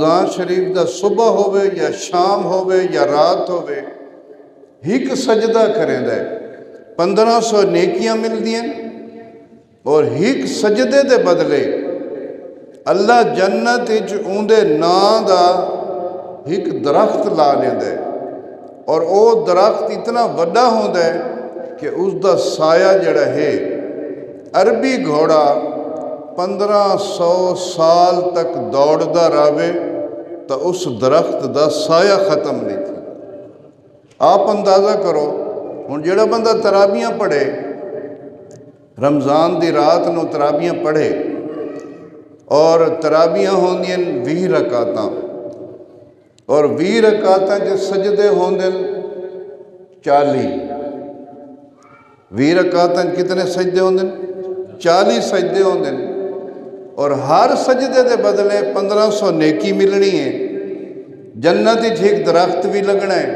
रमज़ान शरीफ का सुबह होवे या शाम होवे या रात होवे, एक सजदा करेंदा है 1500 नेकियां मिलदियां और एक सजदे के बदले अल्लाह जन्नत विच उहदे नां दा एक दरख्त ला लेंदा है और वो दरख्त इतना वड्डा होंदा है कि उसका साया जड़ा है अरबी घोड़ा 1500 साल तक दौड़दा रहे तो उस दरख्त का साया ख़त्म नहीं थी। आप अंदाज़ा करो हुण जिहड़ा बंदा तराबियां पढ़े, रमज़ान की रात नूं तराबियां पढ़े और तराबियां होंदियां 20 रकातां और 20 रकातां च सजदे होंदे 40। 20 रकातां कितने सजदे होंदे? 40 सजदे होंदे और हर सजदे के बदले 1500 नेकी मिलनी है। जन्नत एक दरख्त भी लगना है